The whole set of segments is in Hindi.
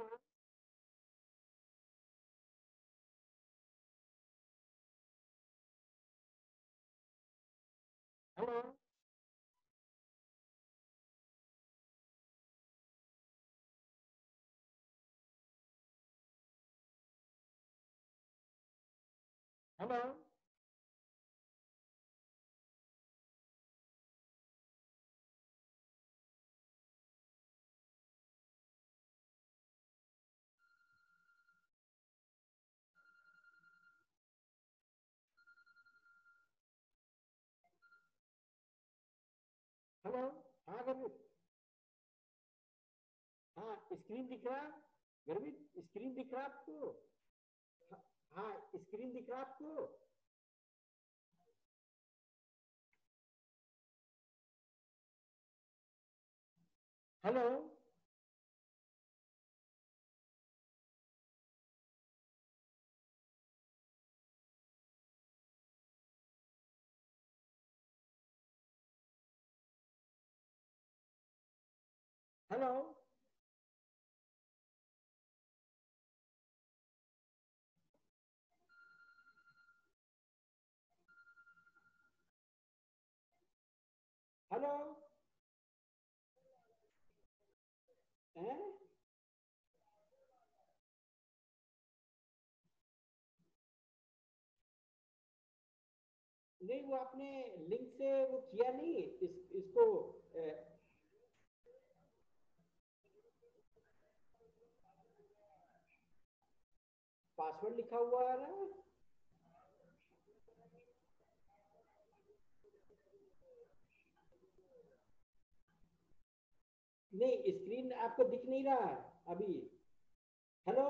Hello hello hello. हाँ गर्वित, हाँ स्क्रीन दिख रहा है? गर्वित स्क्रीन दिख रहा है आपको? हाँ स्क्रीन दिख रहा है आपको? Hello hello hello. हैं? नहीं वो आपने लिंक से वो किया नहीं, इसको पासवर्ड लिखा हुआ है ना? नहीं स्क्रीन आपको दिख नहीं रहा अभी। हेलो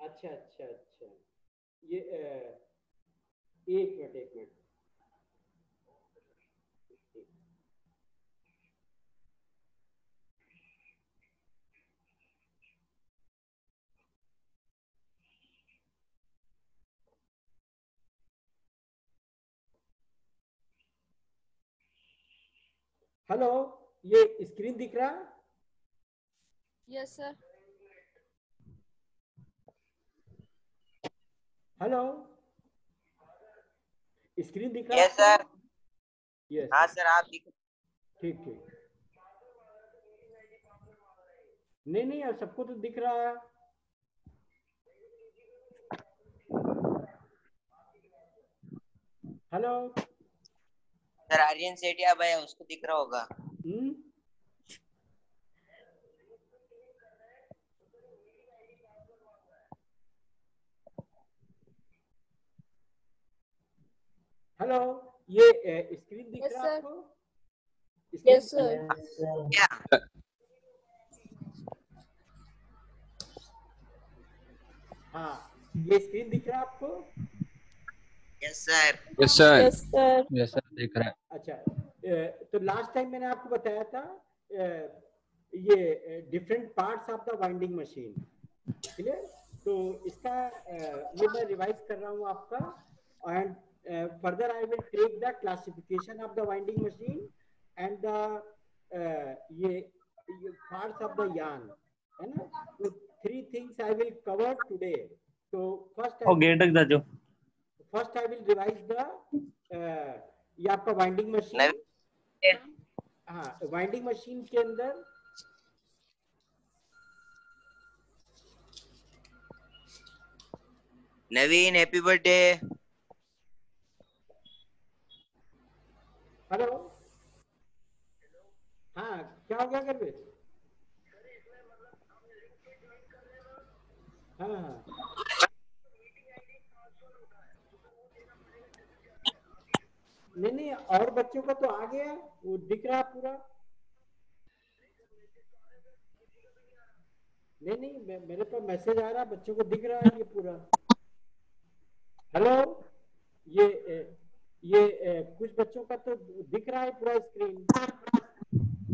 अच्छा अच्छा अच्छा। ये एक मिनट एक मिनट। हेलो ये स्क्रीन दिख रहा? Yes sir. हेलो स्क्रीन दिख रहा? Yes sir. यस हाँ सर आप दिख। ठीक ठीक। नहीं नहीं यार सबको तो दिख रहा है। हेलो सर आर्यन सेठिया भाई उसको दिख रहा होगा। हेलो ये स्क्रीन दिख यस रहा सर। आपको? Yes sir. क्या? हाँ ये स्क्रीन दिख रहा आपको? Yes sir. Yes sir. Yes sir. Yes sir दिख रहा है। अच्छा तो लास्ट टाइम मैंने आपको बताया था ये different parts of the winding machine, clear? तो इसका ये मैं रिवाइज कर रहा हूँ आपका। And further I will take the classification of the winding machine and the ये पार्ट्स ऑफ द यार्न, है ना? तो three things I will cover today. तो first I will revise the ये आपका वाइंडिंग मशीन। हाँ वाइंडिंग मशीन के अंदर नवीन हैप्पी बर्थडे। हेलो हाँ क्या हो गया कर पे? हाँ हाँ नहीं नहीं और बच्चों का तो आ गया, वो दिख रहा पूरा। नहीं नहीं मेरे पास मैसेज आ रहा, बच्चों को दिख रहा है ये पूरा। हेलो ये कुछ बच्चों का तो दिख रहा है पूरा स्क्रीन।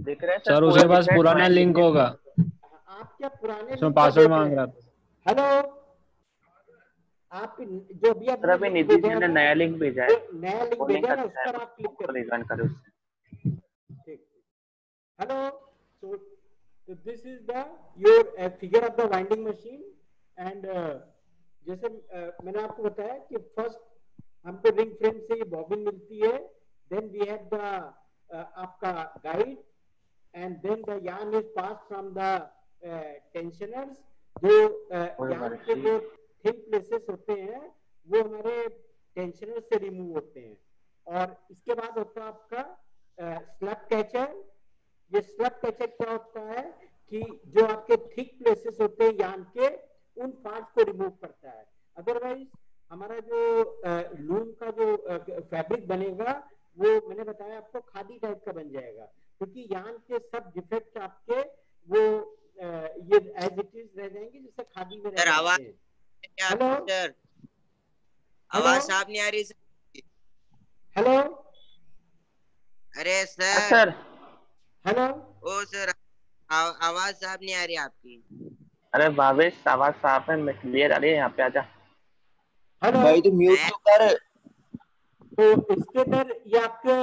दिख रहा है सर उसके पास पुराना लिंक होगा, आप क्या पुराने उसमें लिंक को पासवर्ड देख रहे मांग रहा हैं? था। हेलो आप जो भी सर अपने अभी लिंक निधि भेजा जी है ने ना, नया लिंक भेजा है, जो नया लिंक वो लिंक भेजा है ना अच्छा उस है, पर आप क्लिक उसको करिए। रिजॉइन करो उससे। Hello. So this is the your figure of the winding machine and जैसे मैंने आपको बताया कि फर्स्ट हमको रिंग फ्रेम से ये बॉबिन मिलती है, देन वी हैव द आपका guide and then the yarn is passed from the tensioners. जो yarn के जो thin places होते हैं वो हमारे tensioners से remove होते हैं और इसके बाद होता है आपका slab catcher. ये slab catcher क्या होता है कि जो आपके thick places होते हैं yarn के उन parts को remove करता है. अदरवाइज हमारा जो लूम का जो फैब्रिक बनेगा वो मैंने बताया आपको खादी टाइप का बन जाएगा क्योंकि यान के सब डिफेक्ट आपके वो ये एज इट इज रह जाएंगे जैसे खादी में सर आवाज हेलो सर आवाज साफ नहीं आ रही सर. हेलो अरे सर सर हेलो ओ सर आवाज साफ नहीं आ रही आपकी. अरे भावेश आवाज साफ है, मैं क्लियर आ रही है, यहाँ पे आजा. हेलो भाई तो म्यूट तो कर. तो इसके अंदर ये आपके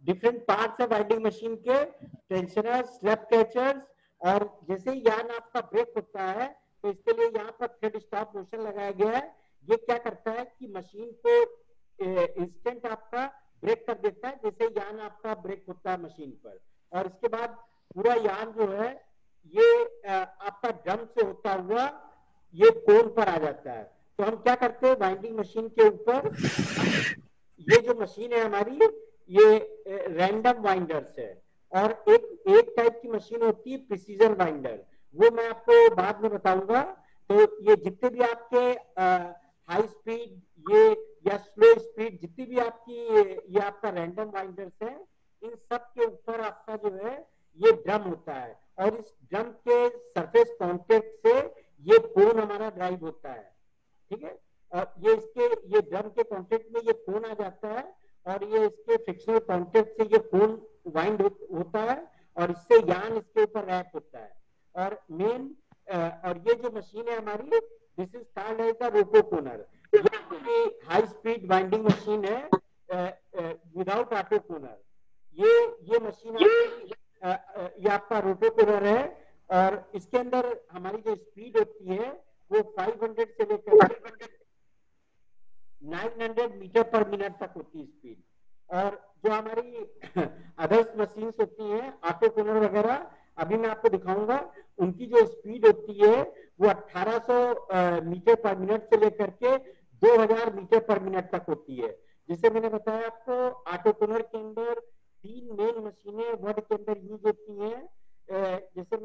डिफरेंट पार्ट्स है वाइंडिंग मशीन के, टेंशनर्स, स्लैब कैचर्स और जैसे ही यान आपका ब्रेक होता है तो इसके लिए यहाँ पर थ्रेड स्टॉप मोशन लगाया गया है. ये क्या करता है कि मशीन को इंस्टेंट आपका ब्रेक कर देता है जैसे यान आपका ब्रेक होता है मशीन पर और इसके बाद पूरा यान जो है ये आपका ड्रम से होता हुआ ये कोन पर आ जाता है. तो हम क्या करते हैं वाइंडिंग मशीन के ऊपर ये जो मशीन है हमारी ये रैंडम वाइंडर्स है और एक टाइप की मशीन होती है प्रिसीजन वाइंडर, वो मैं आपको बाद में बताऊंगा. तो ये जितने भी आपके हाई स्पीड ये या स्लो स्पीड जितनी भी आपकी ये आपका रैंडम वाइंडर्स है इन सब के ऊपर आपका जो है ये ड्रम होता है और इस ड्रम के सरफेस कांटेक्ट से ये कोन हमारा ड्राइव होता है. ठीक है और ये ड्रम के कांटेक्ट में ये कोन आ जाता है और ये इसके फ्रिक्शनल कांटेक्ट से ये कोन वाइंड होता है और इससे यान इसके ऊपर रैप होता है और मेन और ये जो मशीन है हमारी this is called as the rotoconer. ये हाई स्पीड वाइंडिंग मशीन है विदाउट ऑटोकोनर. ये मशीन ये आपका रोटोकोनर है और इसके अंदर हमारी जो स्पीड होती है वो 500 से लेकर 900 मीटर पर मिनट तक होती है स्पीड. और जो हमारी अदर्स मशीन्स होती हैं ऑटोकोनर वगैरह अभी मैं आपको दिखाऊंगा उनकी जो स्पीड होती है वो 1800 मीटर पर मिनट से लेकर के 2000 मीटर पर मिनट तक होती है. जिसे मैंने बताया आपको ऑटोकोनर के अंदर 3 मेन मशीनें वर्ड के अंदर यूज होती हैं. जैसे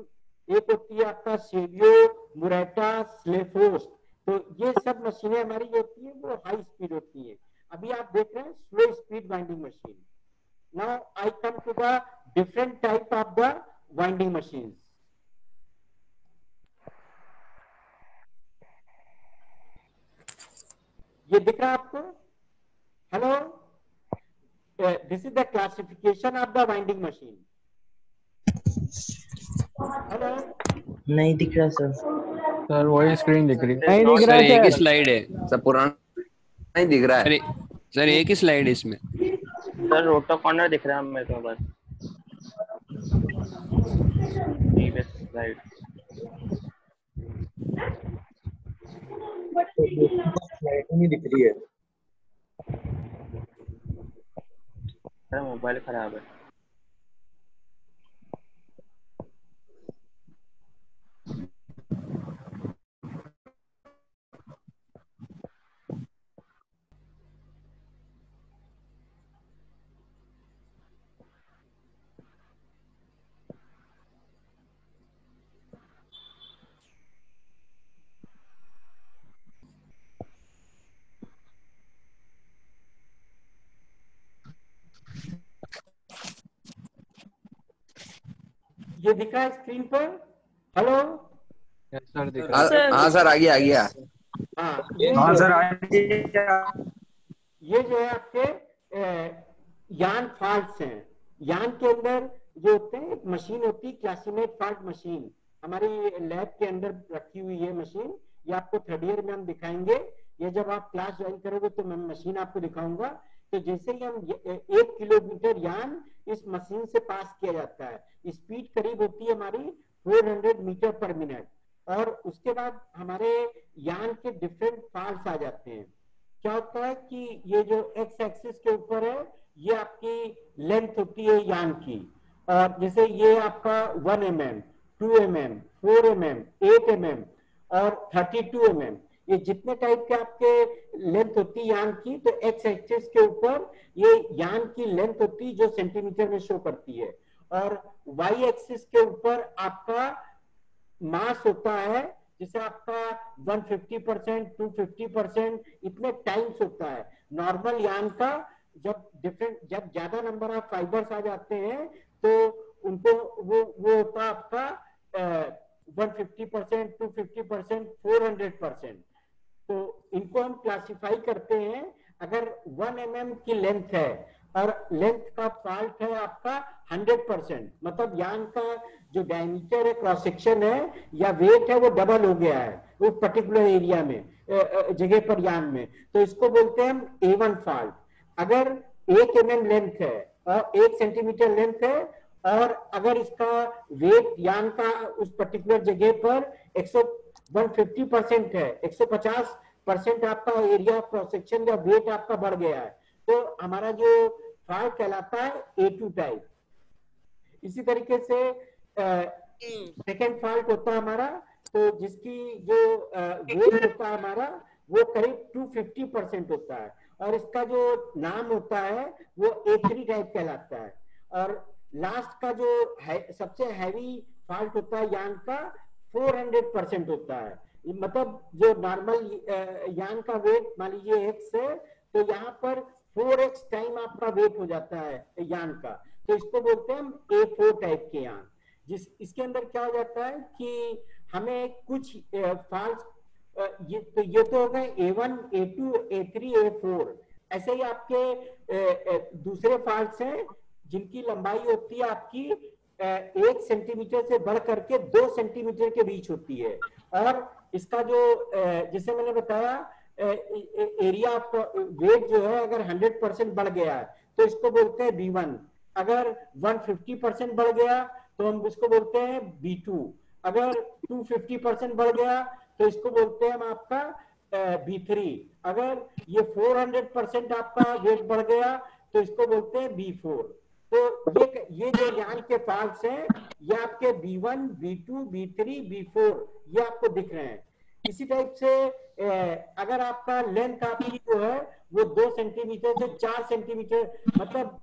एक होती है आपका सेवियो, मुरेटा, स्लेफोस्ट. तो ये सब मशीनें हमारी जो होती है वो हाई स्पीड होती है. अभी आप देख रहे हैं slow speed winding machine. Now I come to the different type of the winding machine. ये दिख रहा है आपको? Hello, this is the classification of the winding machine. Hello, नहीं दिख रहा सर. सर वही स्क्रीन दिख रही नहीं दिख सर. रहा एक ही सर. स्लाइड है सब पुराना नहीं दिख रहा है. अरे सर एक ही स्लाइड है इसमें. सर रोटो कॉर्नर दिख रहा है मेरे को बस. स्लाइड नहीं दिख रही है. मेरा मोबाइल खराब है. ये दिख रहा है स्क्रीन पर? हेलो, सर दिख रहा है. हाँ सर आ गया. हाँ सर ये जो है आपके यान फॉल्ट्स हैं. यान के अंदर जो होते हैं एक मशीन होती है क्लासीमेट फॉल्ट मशीन, हमारी लैब के अंदर रखी हुई है मशीन. ये आपको थर्ड ईयर में हम दिखाएंगे. ये जब आप क्लास ज्वाइन करोगे तो मैं मशीन आपको दिखाऊंगा तो जैसे ही हम 1 किलोमीटर यान इस मशीन से पास किया जाता है, स्पीड करीब होती है हमारी 400 मीटर पर मिनट, और उसके बाद हमारे यान के डिफरेंट पार्ट्स आ जाते हैं। क्या होता है कि ये जो एक्स एक्सिस के ऊपर है ये आपकी लेंथ होती है यान की, और जैसे ये आपका 1 mm, 2 mm, 4 mm, 8 mm और 32 mm, ये जितने टाइप के आपके लेंथ होती है यान की, तो एक्स एक्सिस के ऊपर ये यान की लेंथ होती है जो सेंटीमीटर में शो करती है, और वाई एक्सिस के ऊपर आपका मास होता है, जिसे आपका 150%, 250% इतने टाइम्स होता है नॉर्मल यान का। जब ज्यादा नंबर ऑफ फाइबर्स आ जाते हैं तो उनको वो होता है आपका 150%, 250%, 400%। तो इनको हम क्लासिफाई करते हैं। अगर 1 mm की लेंथ है और लेंथ का फॉल्ट है आपका 100%, मतलब यान का जो डायमीटर है, क्रॉस सेक्शन है या वेट है, वो डबल हो गया है उस पर्टिकुलर एरिया में, जगह पर यान में, तो इसको बोलते हैं हम A1 फॉल्ट। अगर 1 mm लेंथ है और 1 सेंटीमीटर लेंथ है, और अगर इसका वेट यान का उस पर्टिकुलर जगह पर 150% है, 150% आपका एरिया ऑफ क्रॉस सेक्शन या वेट आपका बढ़ गया है, तो हमारा जो फॉल्ट कहलाता है A2 टाइप। इसी तरीके से सेकेंड फॉल्ट होता है हमारा, तो जिसकी जो वेट होता है हमारा वो करीब 250% होता है, और इसका जो नाम होता है वो A3 टाइप कहलाता है। और लास्ट का जो सबसे हैवी फॉल्ट होता है यान का 400% होता है। मतलब जो नॉर्मल यान का वेट मान लीजिए x है, तो यहाँ पर 4x टाइम आपका वेट हो जाता है यान का, तो इसको बोलते हैं हम A4 टाइप के यान। इसके अंदर क्या हो जाता है कि हमें कुछ फॉल्ट, ये तो हो गए A1, A2, A3, A4। ऐसे ही आपके दूसरे फॉल्ट्स हैं जिनकी लंबाई होती है आपकी 1 सेंटीमीटर से बढ़ करके 2 सेंटीमीटर के बीच होती है, और इसका जो जैसे मैंने बताया एरिया ऑफ वेट जो है अगर 100% बढ़ गया है तो इसको बोलते हैं B1। अगर 150% बढ़ गया तो हम इसको बोलते हैं B2। अगर 250% बढ़ गया तो इसको बोलते हैं हम आपका B3। अगर ये 400% आपका वेट बढ़ गया तो इसको बोलते हैं B4। तो ये जो यान के फॉल्ट्स हैं ये आपके B1, B2, B3, B4 ये आपको दिख रहे हैं। इसी टाइप से अगर आपका लेंथ आपकी जो है वो 2 सेंटीमीटर से 4 सेंटीमीटर, मतलब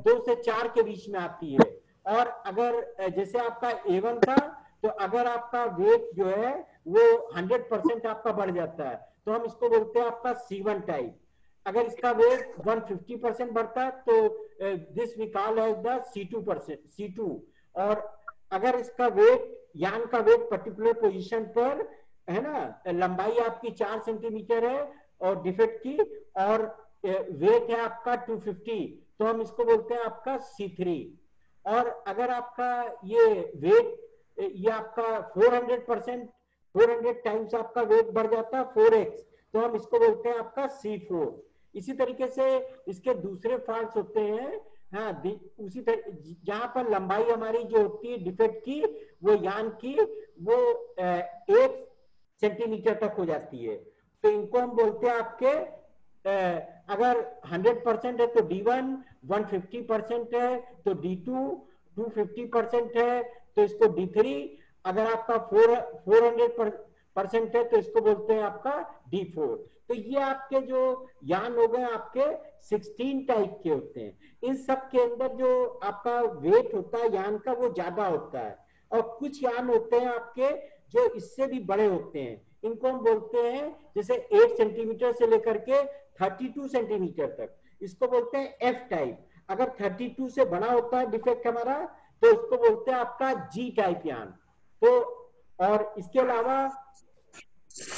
2 से 4 के बीच में आती है, और अगर जैसे आपका A1 था, तो अगर आपका वेट जो है वो 100% आपका बढ़ जाता है तो हम इसको बोलते हैं आपका C1 टाइप। अगर इसका वेट 150% बढ़ता है तो this we call as the C2। और अगर इसका वेट, यान का वेट पर्टिकुलर पोजीशन पर है ना, लंबाई आपकी 4 सेंटीमीटर है और डिफेक्ट की, और वेट है आपका 250, तो हम इसको बोलते हैं आपका C3। और अगर आपका ये वेट, ये आपका 400 टाइम्स आपका वेट बढ़ जाता है 4x, तो हम इसको बोलते हैं आपका C4। इसी तरीके से इसके दूसरे फॉल्ट्स होते हैं। हाँ, उसी तरह जहां पर लंबाई हमारी जो होती है डिफेक्ट की, वो यान की वो 1 सेंटीमीटर तक हो जाती है, तो इनको हम बोलते हैं आपके अगर 100% है तो D1, 150% है तो D2, 250% है तो इसको D3, अगर आपका 400% है तो इसको बोलते हैं आपका D4। तो ये आपके जो यान हो गए आपके 16 टाइप के होते हैं। इन सब के अंदर जो आपका वेट होता है यान का वो ज्यादा होता है, और कुछ यान होते हैं आपके जो इससे भी बड़े होते हैं, इनको हम बोलते हैं जैसे 8 सेंटीमीटर से लेकर के 32 सेंटीमीटर तक, इसको बोलते हैं F टाइप। अगर 32 से बड़ा होता है डिफेक्ट हमारा तो इसको बोलते हैं आपका G टाइप यान। तो और इसके अलावा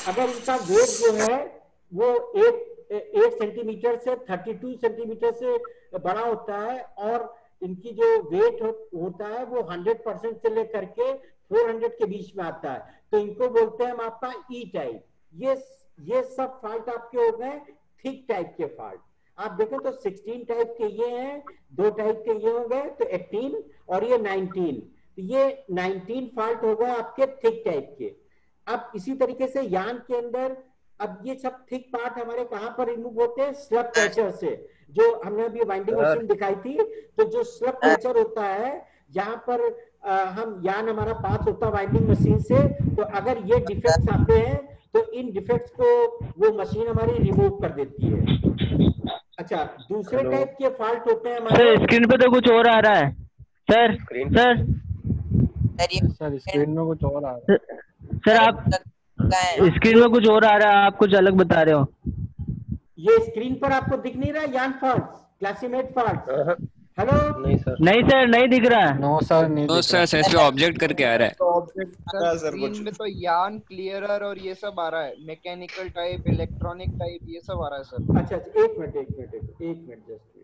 अगर इनका वेट जो है वो 8 सेंटीमीटर से 32 सेंटीमीटर से बड़ा होता है, और इनकी जो वेट होता है वो 100% से लेकर के 400 के बीच में आता है, तो इनको बोलते हैं हम आपका E टाइप। ये सब फॉल्ट आपके हो गए थिक टाइप के फॉल्ट। आप देखें तो 16 टाइप के ये हैं, 2 टाइप के ये हो गए, तो 18 और ये 19, तो ये 19 फॉल्ट हो गए आपके थिक टाइप के। अब इसी तरीके से यान के अंदर अब ये सब थिक पार्ट हमारे कहां पर रिमूव होते हैं? स्लब कैचर से, जो हमने अभी वाइंडिंग मशीन दिखाई थी। तो जो स्लब कैचर होता है, जहां पर हम यान हमारा पास होता है वाइंडिंग मशीन से, तो अगर ये डिफेक्ट्स आते हैं तो इन डिफेक्ट्स को वो मशीन हमारी रिमूव कर देती है। अच्छा, दूसरे टाइप के फॉल्ट होते हैं हमारे। सर स्क्रीन पे तो कुछ और आ रहा है सर। सर सर स्क्रीन में कुछ और आ रहा है। सर आप स्क्रीन में कुछ और आ रहा है, आप कुछ अलग बता रहे हो। ये स्क्रीन पर आपको दिख नहीं रहा यान फॉल्ट, क्लासीमेट फॉल्ट? हेलो? नहीं सर नहीं दिख रहा है। नो सर नहीं नो दिख सर, रहा। इस पे ऑब्जेक्ट करके आ रहा है। स्क्रीन में तो यान क्लियरर और ये सब आ रहा है, मैकेनिकल टाइप, इलेक्ट्रॉनिक टाइप, ये सब आ रहा है सर। अच्छा, एक मिनट जस्ट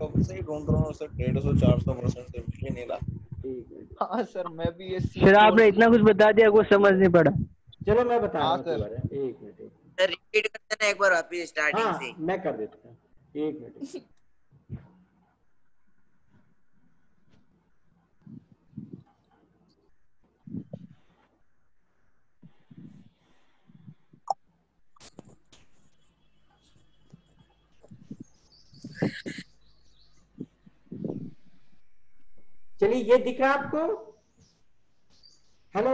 कब से ही ढूंढ रहा हूँ सर, 150-400% से मिल ही नहीं रहा। हाँ सर, मैं भी ये सर आपने इतना कुछ बता दिया, कुछ समझ नहीं पड़ा। चलो मैं बता रहा हूँ सर। दोबारा, एक मिनट। सर रिपीट कर देना एक बार वापस स्टार्टिंग हाँ, से। मैं कर देता हूँ, एक मिनट। चलिए, ये दिख रहा है आपको? हेलो?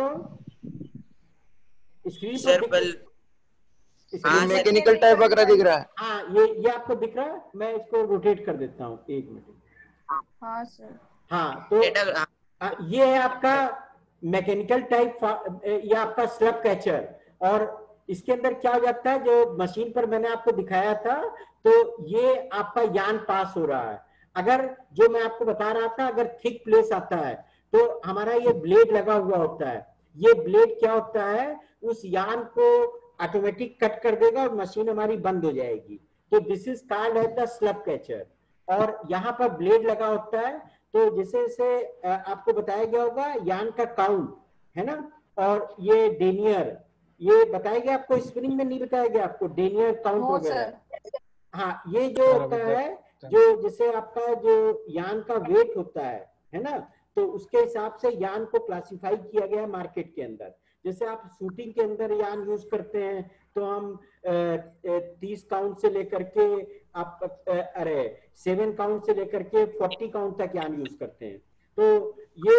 स्क्रीन सर पर हाँ, मैकेनिकल टाइप वगैरह दिख रहा है। हाँ, ये आपको दिख रहा है? मैं इसको रोटेट कर देता हूँ, एक मिनट। हाँ सर। हाँ, तो ये है आपका मैकेनिकल टाइप, ये आपका स्लब कैचर। और इसके अंदर क्या हो जाता है, जो मशीन पर मैंने आपको दिखाया था, तो ये आपका यान पास हो रहा है। अगर जो मैं आपको बता रहा था, अगर थिक प्लेस आता है तो हमारा ये ब्लेड लगा हुआ होता है। ये ब्लेड क्या होता है, उस यान को ऑटोमेटिक कट कर देगा और मशीन हमारी बंद हो जाएगी। तो this is called as the slub catcher. और यहाँ पर ब्लेड लगा होता है, तो जैसे आपको बताया गया होगा यान का काउंट है ना, और ये डेनियर, ये बताया गया आपको, स्प्रिंग में नहीं बताया गया आपको डेनियर काउंट वगैरह। हाँ, ये जो होता है, जो जैसे आपका जो यान का वेट होता है ना, तो उसके हिसाब से यान को क्लासिफाई किया गया है मार्केट के अंदर। जैसे आप शूटिंग के अंदर यान यूज करते हैं, तो हम 30 काउंट से लेकर के आप 7 काउंट से लेकर के 40 काउंट तक यान यूज करते हैं। तो ये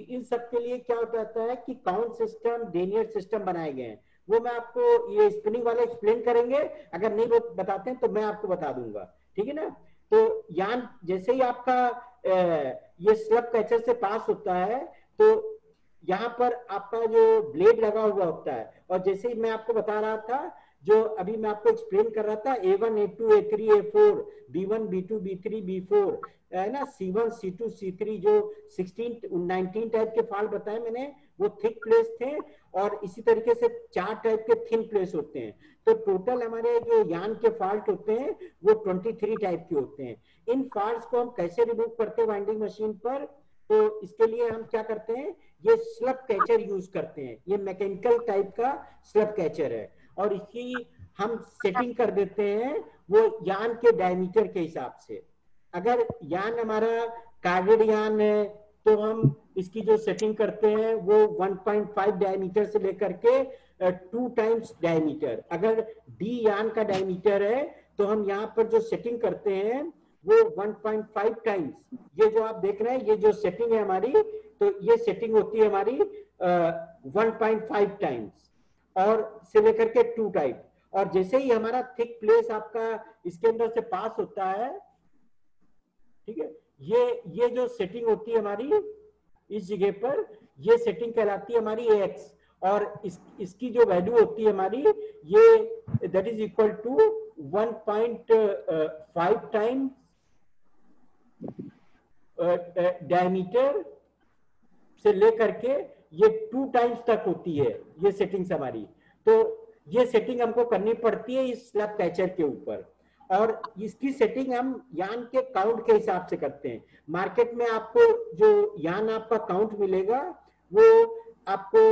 इन सब के लिए क्या होता है कि काउंट सिस्टम, डेनियर सिस्टम बनाए गए हैं। वो मैं आपको ये स्पिनिंग वाले एक्सप्लेन करेंगे, अगर नहीं बताते हैं तो मैं आपको बता दूंगा, ठीक है ना। तो यान जैसे ही आपका ये स्लब कैचर से पास होता है, तो यहाँ पर आपका जो ब्लेड लगा हुआ होता है, और जैसे ही मैं आपको बता रहा था, जो अभी मैं आपको एक्सप्लेन कर रहा था, A1, A2, A3, A4, B1, B2, B3, B4 है ना, C1, C2, C3, जो 19 टाइप के फॉल्ट बताए मैंने, वो थिक प्लेस थे। और इसी तरीके से 4 टाइप के थिन प्लेस होते हैं। तो टोटल हमारे जो यान के फॉल्ट होते हैं वो 23 टाइप के होते हैं। इन फॉल्ट्स को हम कैसे रिमूव करते हैं वाइंडिंग मशीन पर? तो इसके लिए हम क्या करते हैं, ये स्लब कैचर यूज करते हैं। ये मैकेनिकल टाइप का स्लब कैचर है, और इसकी हम सेटिंग कर देते हैं वो यान के डायमीटर के हिसाब से। अगर यान हमारा कार्डेड यान है, तो हम इसकी जो सेटिंग करते हैं वो 1.5 डायमीटर से लेकर के 2 टाइम्स डायमीटर। अगर डी यान का डायमीटर है, तो हम यहाँ पर जो सेटिंग करते हैं वो 1.5 टाइम्स। ये जो आप देख रहे हैं, ये जो सेटिंग है हमारी, तो ये सेटिंग होती है हमारी 1.5 टाइम्स और से लेकर के 2 टाइप। और जैसे ही हमारा थिक प्लेस आपका इसके अंदर से पास होता है, ठीक है, ये जो सेटिंग होती है हमारी इस जगह पर, ये सेटिंग कहलाती है हमारी AX। और इसकी जो वैल्यू होती है हमारी, ये that is equal to 1.5 times diameter से लेकर के ये 2 टाइम्स तक होती है ये सेटिंग्स हमारी। तो ये सेटिंग हमको करनी पड़ती है इस स्लब कैचर के ऊपर, और इसकी सेटिंग हम यान के काउंट के हिसाब से करते हैं। मार्केट में आपको जो यान आपका काउंट मिलेगा, वो आपको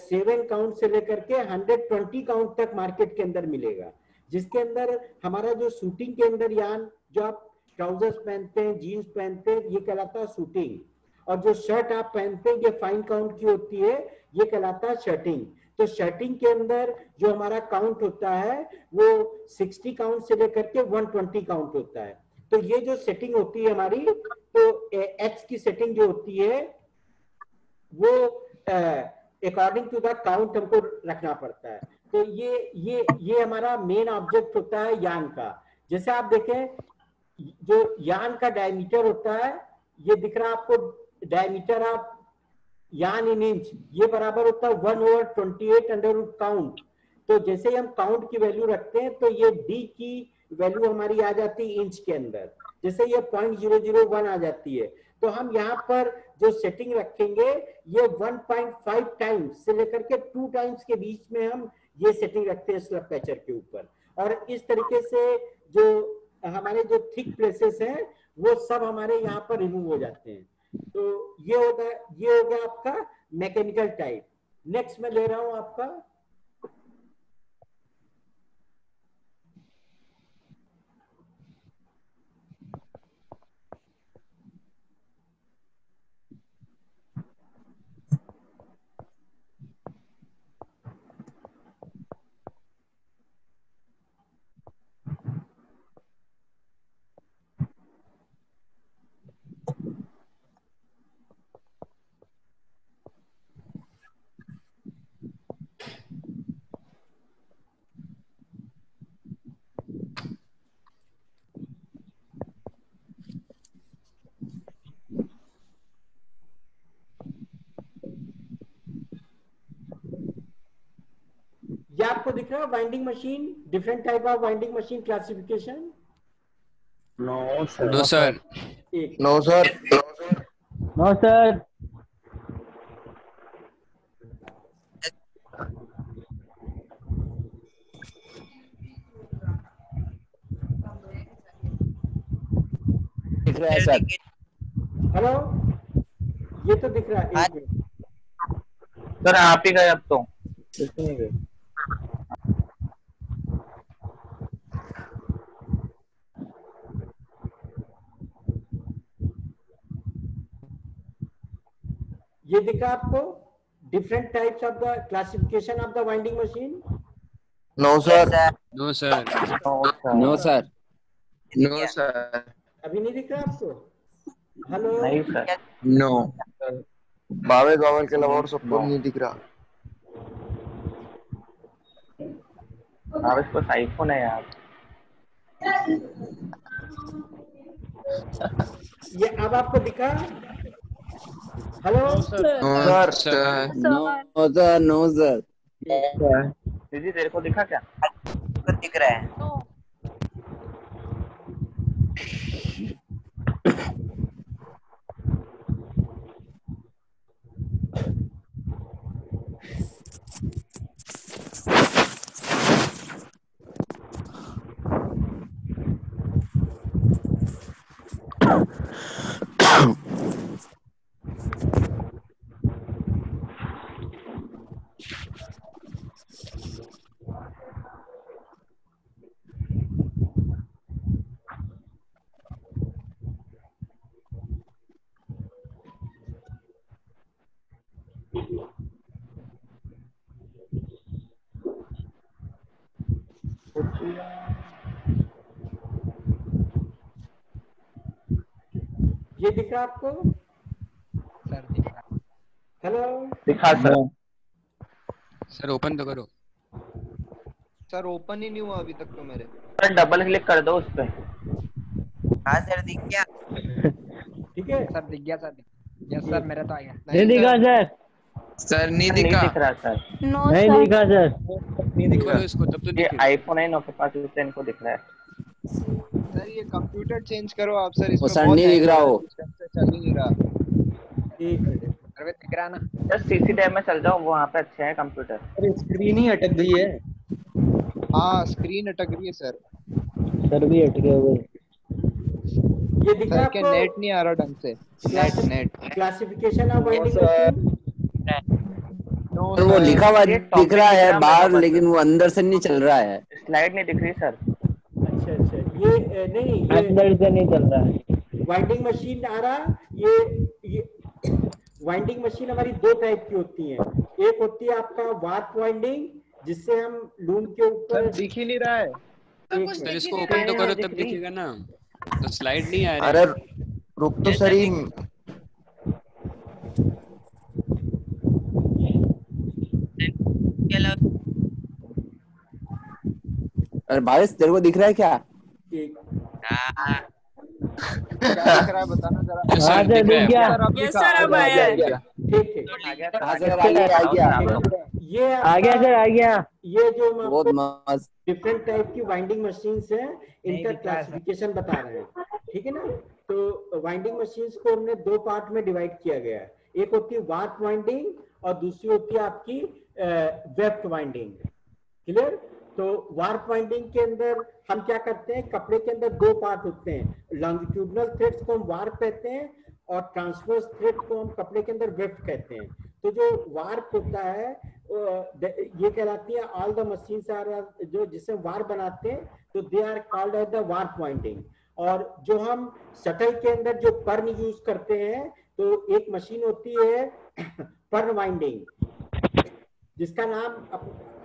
7 काउंट से लेकर के 120 काउंट तक मार्केट के अंदर मिलेगा, जिसके अंदर हमारा जो शूटिंग के अंदर यान, जो आप ट्राउजर्स पहनते हैं, जीन्स पहनते हैं, ये कहलाता है शूटिंग। और जो शर्ट आप पहनते हैं ये फाइन काउंट की होती है, ये कहलाता है शर्टिंग। तो शर्टिंग के अंदर जो हमारा काउंट होता है वो 60 काउंट से लेकर के 120 काउंट होता है। तो ये जो सेटिंग होती है हमारी, तो एक्स की सेटिंग जो होती है वो अकॉर्डिंग टू द काउंट हमको रखना पड़ता है। तो ये हमारा मेन ऑब्जेक्ट होता है यान का। जैसे आप देखें, जो यान का डायमीटर होता है, ये दिख रहा है आपको, डायमीटर ऑफ यान इन इंच, ये बराबर होता है 1/28 अंडर रूट काउंट। तो जैसे ही हम काउंट की वैल्यू रखते हैं तो ये डी की वैल्यू हमारी आ जाती है इंच के अंदर, जैसे ये 0.001 आ जाती है। तो हम यहाँ पर जो सेटिंग रखेंगे ये 1.5 टाइम्स से लेकर के 2 टाइम्स के बीच में हम ये सेटिंग रखते हैं स्लब पैचर के ऊपर। और इस तरीके से जो हमारे जो थिक प्लेसेस हैं वो सब हमारे यहाँ पर रिमूव हो जाते हैं। तो ये हो गया आपका मैकेनिकल टाइप। नेक्स्ट मैं ले रहा हूं आपका ये आपको दिख रहा है winding machine, different type of winding machine classification. No sir. No sir. No sir. No sir. दिख रहा है सर। हेलो, ये तो दिख रहा है। एक मिनट सर, आप ही गए अब तो नहीं गए। ये दिखा आपको different types of the classification of the winding machine. No sir. No sir. No sir. No sir. अभी नहीं दिख रहा आपको? हेलो, नहीं सर। नो। बावेल बावेल के अलावा और सबको नहीं दिख रहा। आप इसको आईफोन है यार। ये अब आपको दिखा? Hello sir. No sir. No sir. दीदी तेरे को दिखा क्या? दिख रहा है। ये दिख रहा आपको? सर दिख रहा। हेलो, दिखा सर। सर ओपन तो करो। सर ओपन ही नहीं हुआ अभी तक तो मेरे। सर डबल क्लिक कर दो उस पे। हाँ सर, दिख गया। ठीक है सर दिख गया सर। यस सर, मेरा तो आ गया। नहीं दिखा सर। सर नहीं नहीं दिखा। दिख रहा सर। नो नहीं सर। दिखा सर। नहीं दिख रहा। करो इसको तब तो ये दिखेगा। आईफोन है इनके पास, इससे इनको दिख रहा है। सर ये कंप्यूटर चेंज करो आप सर। इसमें सर बहुत नहीं दिख रहा हो। सिस्टम से चल ही नहीं रहा। एक मिनट। अरे दिख रहा ना। सर सीसी डैम में चल जाओ, वहाँ पे अच्छा है कंप्यूटर। अरे स्क्रीन ही अटक गई है। हाँ स्क्रीन अटक रही है सर। सर भी अटके हुए। ये दिख रहा सर के आपको? नेट नहीं आ रहा ढंग से। Net classification of winding machine. Sir वो लिखा हुआ दिख रहा है बाहर, लेकिन वो अंदर से नहीं चल रहा है। स्लाइड नहीं दिख रही सर। अच्छा अच्छा, ये नहीं, ये अंदर से नहीं चल रहा है। वाइंडिंग मशीन आ रहा, ये वाइंडिंग मशीन हमारी दो टाइप की होती है। एक होती है आपका वार्प वाइंडिंग, जिससे हम लूम के ऊपर दिख ही नहीं रहा है। सर इसको ओपन तो करो तब दिखेगा ना, तो स्लाइड नहीं आ रही। अरे रुक तो सही। अरे भावेश तेरे को दिख रहा है क्या? क्या दिख रहा है बताना जरा। Yes, sir, दिख रहा है। यस सर, अब आया है। ठीक ठीक हाँ सर आ गया आ गया ये आ गया सर, आ गया। ये जो हम बहुत आपको मस्त। डिफरेंट टाइप की वाइंडिंग मशीन्स हैं, इनका क्लासिफिकेशन बता रहे हैं, ठीक है ना। तो वाइंडिंग मशीन्स को हमने दो पार्ट में डिवाइड किया गया है। एक होती है वार्प वाइंडिंग और दूसरी होती है आपकी वेफ्ट वाइंडिंग। क्लियर? तो वार्प वाइंडिंग के अंदर हम क्या करते हैं, कपड़े के अंदर दो पार्ट होते हैं। लॉन्गिट्यूडनल थ्रेड्स को हम वार्प कहते हैं और ट्रांसवर्स थ्रेड को हम कपड़े के अंदर वेफ्ट कहते हैं। तो जो वार्प होता है ये कहलाती है ऑल द मशीन्स आर, जो जिसे वार्प बनाते हैं तो they are called as the warp winding. और जो हम शटल के अंदर जो पर्न यूज करते हैं, तो एक मशीन होती है पर्न वाइंडिंग, जिसका नाम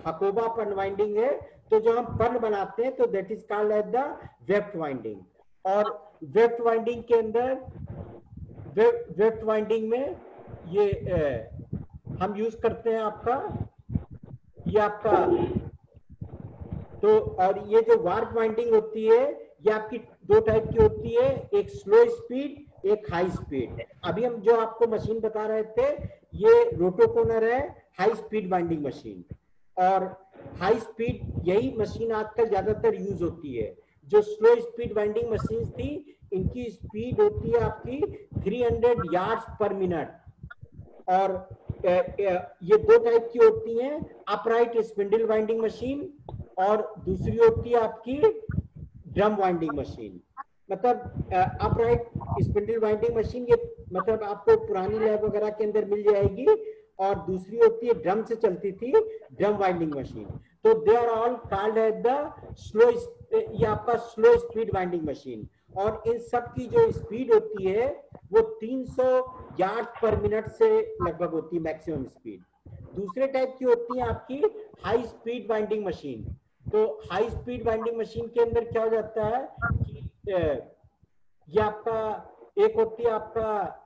हकोबा पर्न वाइंडिंग है। तो जो हम पर्न बनाते हैं तो that is called as the weft winding. और वेफ्ट वाइंडिंग के अंदर वेफ्ट वाइंडिंग में ये हम यूज करते हैं ये आपका तो। और ये जो वार्प वाइंडिंग होती है ये आपकी दो टाइप की होती है, एक स्लो स्पीड एक हाई स्पीड। अभी हम जो आपको मशीन बता रहे थे ये रोटोकोनर है, हाई स्पीड वाइंडिंग मशीन। और हाई स्पीड यही मशीन आजकल ज्यादातर यूज होती है। जो स्लो स्पीड वाइंडिंग मशीन थी इनकी स्पीड होती है आपकी 300 यार्ड्स पर मिनट। और ये दो टाइप की होती हैं, अपराइट स्पिंडल वाइंडिंग मशीन और दूसरी होती है आपकी ड्रम वाइंडिंग मशीन। मतलब अपराइट स्पिंडल वाइंडिंग मशीन ये मतलब आपको पुरानी लैब वगैरह के अंदर मिल जाएगी, और दूसरी होती है ड्रम से चलती थी ड्रम वाइंडिंग मशीन। तो they are all called as the slow, ये आपका स्लो स्पीड वाइंडिंग मशीन। और इन सब की जो स्पीड होती है वो 300 यार्ड पर मिनट से लगभग होती है मैक्सिमम स्पीड। दूसरे टाइप की होती है आपकी हाई स्पीड वाइंडिंग मशीन। तो हाई स्पीड वाइंडिंग मशीन के अंदर क्या हो जाता है कि ये आपका एक होती है आपका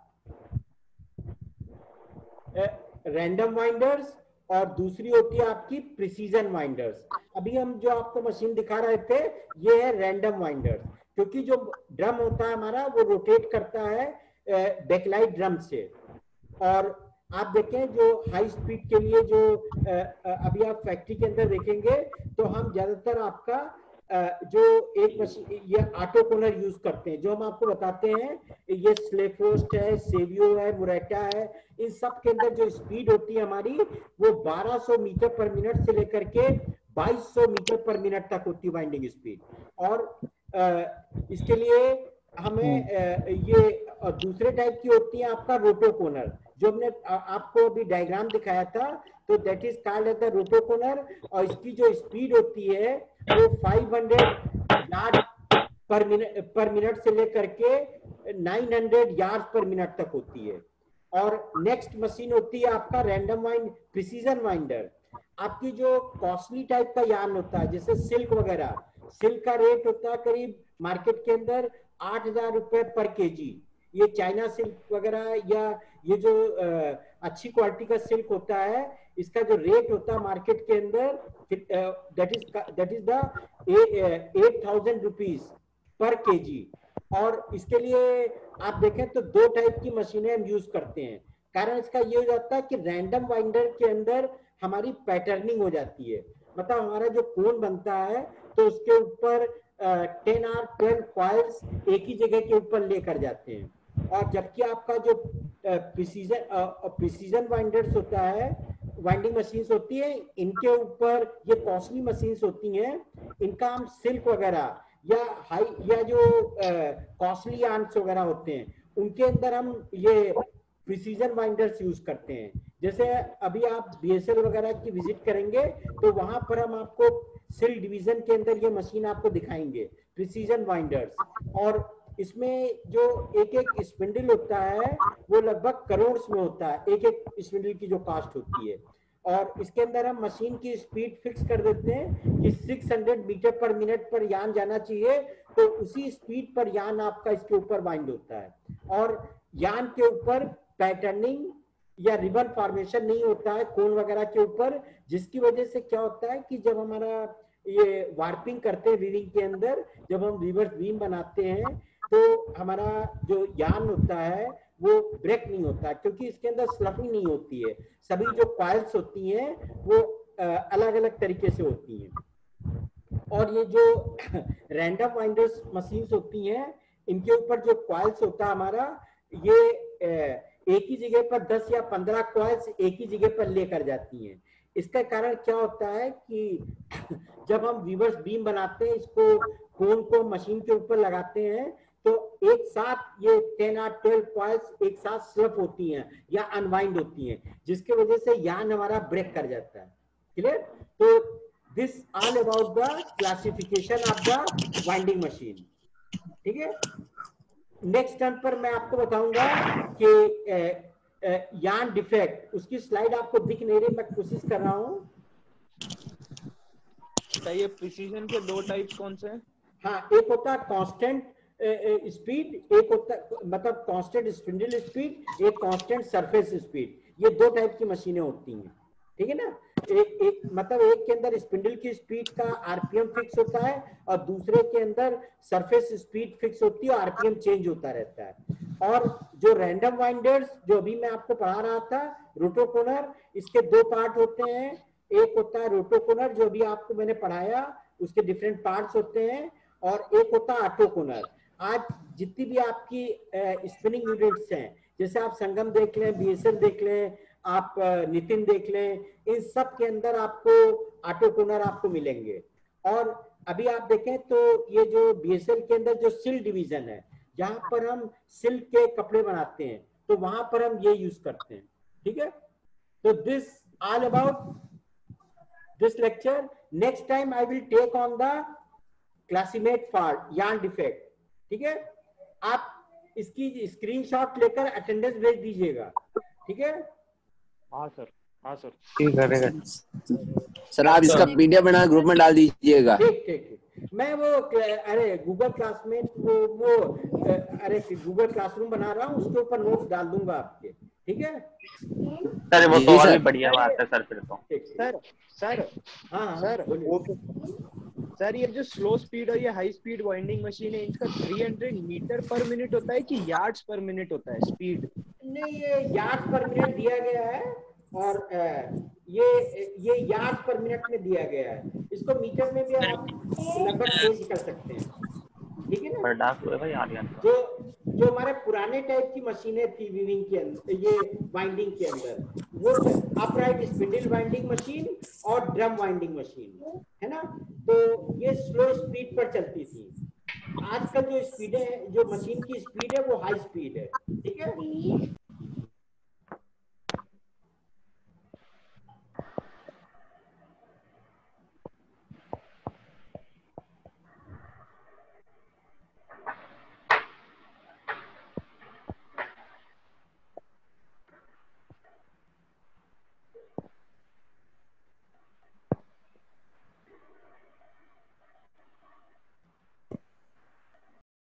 रैंडम वाइंडर्स और दूसरी होती है आपकी प्रिसीजन वाइंडर्स। अभी हम जो आपको मशीन दिखा रहे थे ये है रैंडम वाइंडर्स, क्योंकि जो ड्रम होता है हमारा वो रोटेट करता है बैकलाइट ड्रम से। और आप देखें जो हाई स्पीड के लिए जो अभी आप फैक्ट्री के अंदर देखेंगे तो हम ज्यादातर आपका जो एक मशीन ये ऑटो कोनर यूज करते हैं। जो हम आपको बताते हैं ये स्लेफरोस्ट है, सेवियो है, मुरेटा है, इन सब के अंदर जो स्पीड होती है हमारी वो 1200 मीटर पर मिनट से लेकर के 2200 मीटर पर मिनट तक होती है वाइंडिंग स्पीड। और इसके लिए हमें ये दूसरे टाइप की होती है आपका रोटोकोनर, जो हमने आपको अभी डायग्राम दिखाया था, तो that is called as the rotoconer. और इसकी जो स्पीड होती है वो 500 यार्ड पर मिनट से लेकर के 900 यार्ड पर मिनट तक होती है। और नेक्स्ट मशीन होती है आपका रैंडम वाइंड प्रिसीजन वाइंडर। आपकी जो कॉस्टली टाइप का यार्न होता है जैसे सिल्क वगैरह, सिल्क का रेट होता है करीब मार्केट के अंदर 8000 रुपए पर केजी। ये चाइना सिल्क वगैरह या ये जो अच्छी क्वालिटी का सिल्क होता है इसका जो रेट होता है मार्केट के अंदर that is the 8000 rupees per KG. और इसके लिए आप देखें तो दो टाइप की मशीनें हम यूज करते हैं। कारण इसका ये हो जाता है कि रैंडम वाइंडर के अंदर हमारी पैटर्निंग हो जाती है, मतलब हमारा जो कोन बनता है तो उसके ऊपर 10 और 12 कॉइल्स एक ही जगह के ऊपर लेकर जाते हैं। और जबकि आपका जो प्रिसीजन वाइंडर्स होता है, वाइंडिंग मशीन्स होती है, इनके ऊपर ये कॉस्टली मशीन्स होती हैं, इनका हम सिल्क वगैरह या हाई या जो कॉस्टली आर्म्स वगैरह होते हैं उनके अंदर हम ये प्रिसीजन वाइंडर्स यूज करते हैं। जैसे अभी आप बीएसएल वगैरह की विजिट करेंगे तो वहां पर हम आपको सिल डिवीजन के अंदर ये मशीन आपको दिखाएंगे, प्रिसीजन वाइंडर्स। और इसमें जो एक एक स्पिंडल होता है वो लगभग करोड़ में होता है, एक एक स्पिंडल की जो कास्ट होती है। और इसके अंदर हम मशीन की स्पीड फिक्स कर देते हैं कि 600 मीटर पर मिनट पर यान जाना चाहिए, तो उसी स्पीड पर यान आपका इसके ऊपर बाइंड होता है। और यान के ऊपर पैटर्निंग या रिबन फॉर्मेशन नहीं होता है कोन वगैरह के ऊपर, जिसकी वजह से क्या होता है कि जब हमारा ये वार्पिंग करते हैं वीविंग के अंदर, जब हम रिवर्स बीम बनाते हैं तो हमारा जो यान होता है वो ब्रेक नहीं होता, क्योंकि इसके अंदर स्लफिंग नहीं होती है। सभी जो कॉइल्स होती हैं वो अलग अलग तरीके से होती हैं। और ये जो रैंडम वाइंडर्स मशीन्स होती हैं, इनके ऊपर जो कॉइल्स होता है हमारा, ये एक ही जगह पर 10 या 15 कॉइल्स एक ही जगह पर लेकर जाती हैं। इसका कारण क्या होता है कि जब हम रिवर्स बीम बनाते हैं, इसको कोन को मशीन के ऊपर लगाते हैं, तो एक साथ ये 10 और 12 कॉइल्स एक साथ स्लप होती हैं या अनवाइंड होती हैं, जिसकी वजह से यान हमारा ब्रेक कर जाता है। क्लियर? तो this all about the classification of the winding machine. ठीक है, नेक्स्ट टर्न पर मैं आपको बताऊंगा कि यान डिफेक्ट, उसकी स्लाइड आपको दिख नहीं रही, मैं कोशिश कर रहा हूं। ये प्रिसीजन के दो टाइप्स कौन से हैं? हाँ, एक होता है कांस्टेंट स्पीड, एक होता मतलब कांस्टेंट स्पिंडल स्पीड, एक कांस्टेंट सरफेस स्पीड। ये दो टाइप की मशीनें होती हैं, ठीक है ना। एक मतलब एक के अंदर स्पिंडल की स्पीड का आरपीएम फिक्स होता है और दूसरे के अंदर सरफेस स्पीड फिक्स होती है और आरपीएम चेंज होता रहता है। और जो रैंडम वाइंडर्स जो अभी मैं आपको पढ़ा रहा था, रोटोकोनर, इसके दो पार्ट होते हैं। एक होता है रोटोकोनर जो अभी आपको मैंने पढ़ाया, उसके डिफरेंट पार्ट्स होते हैं, और एक होता है ऑटोकोनर। आज जितनी भी आपकी स्पिनिंग यूनिट्स हैं, जैसे आप संगम देख लें, बीएसएल देख लें, आप नितिन देख लें, इन सब के अंदर आपको ऑटोकोनर आपको मिलेंगे। और अभी आप देखें तो ये जो बीएसएल के अंदर जो सिल डिवीजन है, जहां पर हम सिल्क के कपड़े बनाते हैं, तो वहां पर हम ये यूज करते हैं। ठीक है, तो this all about this lecture. Next time I will take on the classmate fault, yarn defect. ठीक है, आप इसकी स्क्रीनशॉट लेकर अटेंडेंस भेज दीजिएगा। ठीक है, हाँ सर, हाँ सर, ठीक है सर। आप इसका पीडीएफ बना ग्रुप में डाल दीजिएगा। ठीक ठीक ठीक। मैं वो अरे गूगल क्लासमेट वो अरे गूगल क्लासरूम बना रहा हूँ, उसके ऊपर नोट्स डाल दूंगा आपके। ठीक है सर, वो तो और भी बढ़िया बात है सर। फिर तो सर हाँ सर सर, ये जो स्लो स्पीड और ये हाई स्पीड वाइंडिंग मशीन है, इनका 300 मीटर पर मिनट होता है कि यार्ड्स पर मिनट होता है स्पीड? नहीं, ये यार्ड्स पर मिनट दिया गया है, और ये यार्ड्स पर मिनट में दिया गया है। इसको मीटर में भी आप लगभग चेंज कर सकते हैं। ठीक है ना। भाई आर्यन, जो हमारे पुराने टाइप की मशीनें थी वीविंग के अंदर, ये वाइंडिंग के अंदर, वो अपराइट स्पिंडल वाइंडिंग मशीन और ड्रम वाइंडिंग मशीन है ना। तो ये स्लो स्पीड पर चलती थी। आजकल जो स्पीड है, जो मशीन की स्पीड है, वो हाई स्पीड है। ठीक है,